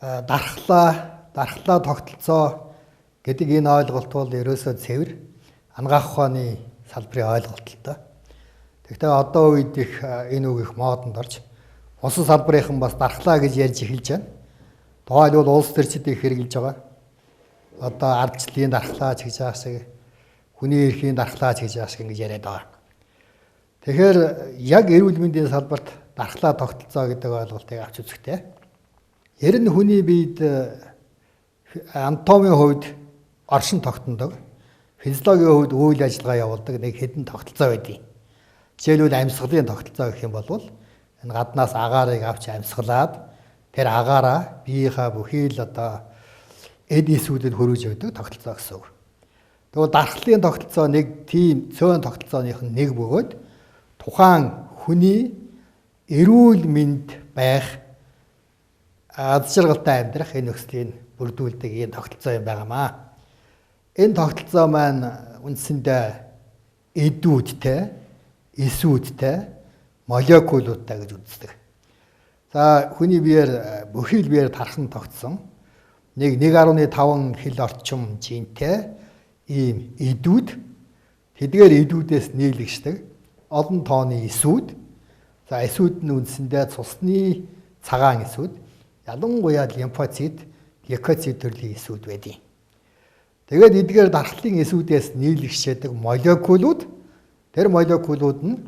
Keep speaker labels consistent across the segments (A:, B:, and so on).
A: дархлаа тогтолцоо гэдэг энэ ойлголт бол ерөөсөө цэвэр ангаах ухааны салбарын ойлголт л доо. Тэгэхдээ одоо үед их энэ үг их модонд орж улсын салбарынхан бас дархлаа гэж ярьж эхэлж байна. Тухайн бол улс төрчид их хэрэгжилж байгаа. Одоо ардчлалын дархлаа ч гэж байгаа шиг, хүний эрхийн дархлаа ч гэж байгаа шиг ингэж яриад байгаа. Тэгэхээр яг эрүүл мэндийн салбарт дархлаа тогтолцоо гэдэг ойлголтыг авч үзэхтэй. Ер нь хүний биед анатомийн хувьд оршин тогтнодог, физиологийн хувьд үйл ажиллагаа явуулдаг нэг хэдэн тогтолцоо байдгийг. Жишээлбэл амьсгалын тогтолцоо гэх юм бол энэ гаднаас агаарыг авч амьсгалаад тэр агаараа биеийнхаа бүхий л одоо эд эсүүдэд хөрвж өгдөг тогтолцоо гэсэн үг. Тэгвэл дархлын тогтолцоо нэг тийм цөөн тогтолцооных нь нэг бөгөөд тухайн хүний эрүүл мэнд байх аз жаргалтай амьдрах энэ нөхцөлийг бүрдүүлдэг энэ тогтолцоо юм байнамаа. Энэ тогтолцоо маань үндсэндээ эдүүдтэй, эсүүдтэй, молекулуудтай гэж үздэг. За хүний биеэр бүхий л биеэр тархан тогтсон 1.5 хил орчим жинтэй ийм эдүүд тэдгээр эдүүдээс нийлэгшдэг олон тооны эсүүд. За эсүүд нь үндсэндээ цусны цагаан эсүүд, ялангуяа лимфоцит, лейкоцит төрлийн эсүүд байдیں۔ Тэгээд эдгээр дархлын эсүүдээс нийлэгшээдэг молекулууд, тэр молекулууд нь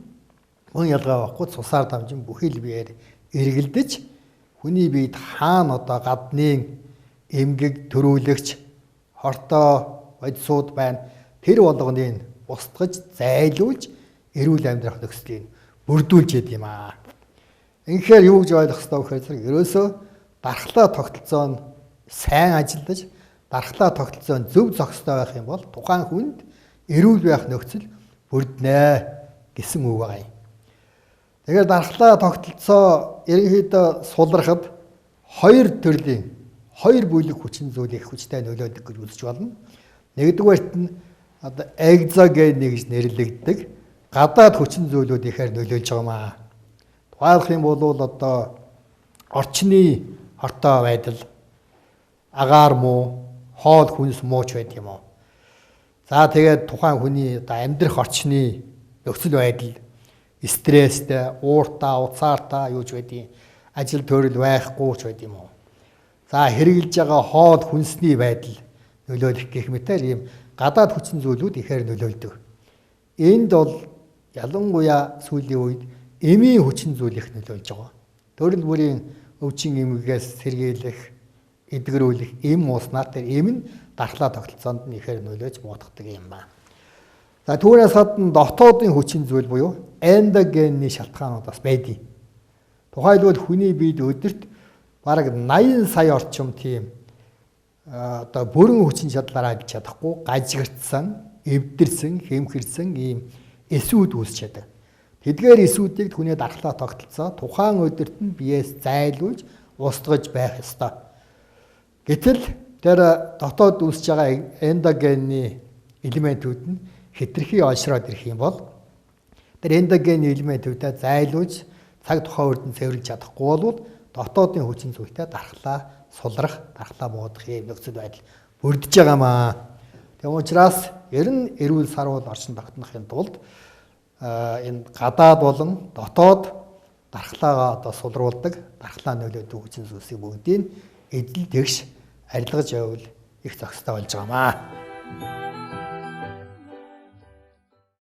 A: мөн ялгаа байхгүй цусаар дамжин бүхий л биеэр эргэлдэж хүний биед хаана одоо гадны эмгэг төрүүлэгч хортой бодисууд байна. Тэр болгоныг устгаж, зайлуулж эрүүл амьдрах нөхцөлийг бүрдүүлж яд юм аа. Ингэхээр юу гэж ойлгох хэрэгтэй вэ гэхээр ерөөсөө дархлаа тогтолцоо нь сайн ажиллаж, дархлаа тогтолцоо нь зөв зохистой байх юм бол тухайн хүнд эрүүл байх нөхцөл бүрднэ гэсэн үг байна. Тэгэхээр дархлаа тогтолцоо ерөнхийдөө сулрахад хоёр бүлэг хүчин зүйл их хүчтэй нөлөөлдөг гэж үзэж болно. Нэгдүгээрт нь одоо экзоген гэж нэрлэгддэг гадаад хүчин зүйлүүд ихээр нөлөөлж байгаамаа. Тухайлх юм бол одоо орчны хортой байдал, агаар муу, хоол хүнс мууч байд юм уу. За тэгээд тухайн хүний одоо амьдрах орчны нөхцөл байдал, стресстэй, ууртай, уцаартай юу ч байдیں۔ Ажил төрөл байхгүй ч байд юм уу. За хэрэгжилж байгаа хоол хүнсний байдал нөлөөлөх гэх мэтээр ийм гадаад хүчин зүйлүүд ихээр нөлөөлдөг. Энд бол ялангуяа сүүлийн үед эмийн хүчин зүйл их нөлөөлж байгаа. Төрөл бүрийн өвчин эмгэгээс сэргийлэх, эдгэрүүлэх эм ууснаар тэр эм нь дархлаа тогтолцоонд нь ихээр нөлөөж муудахдаг юм байна. За түүнээс гадна дотоодын хүчин зүйл буюу эндогенний шалтгаанууд бас байдیں۔ Тухайлбал хүний биед өдөрт бараг 80 сая орчим тийм одоо бүрэн хүчин чадлаараа бич чадахгүй гажигдсан, эвдэрсэн, хэмхэрсэн ийм эсүүд үүсч чаддаг. Тэдгээр эсүүдийг хүний дархлаа тогтолцоо тухайн өдөрт нь биеэс зайлуулж устгаж байх ёстой. Гэтэл тэр дотоод үүсэж байгаа эндогенний элементүүд нь хэтэрхий олшроод ирэх юм бол тэр эндогенний элементүүдээ зайлуулж цаг тухайн үрдэн цэвэрлж чадахгүй бол дотоодын хүчин зүйлтэй дархлаа сулрах, дархлаа муудах юм нөхцөл байдал бүрдэж байгаамаа. Тэгм учраас ер нь эрүүл сарвал оршин тогтнохын тулд энэ гадаад болон дотоод дархлаагаа одоо сулруулдаг, дархлаа нөлөөдөг хүчин зүйлсийг бүгдийг эдэл тэгш арилгаж явбал их зохистой болж байгаамаа.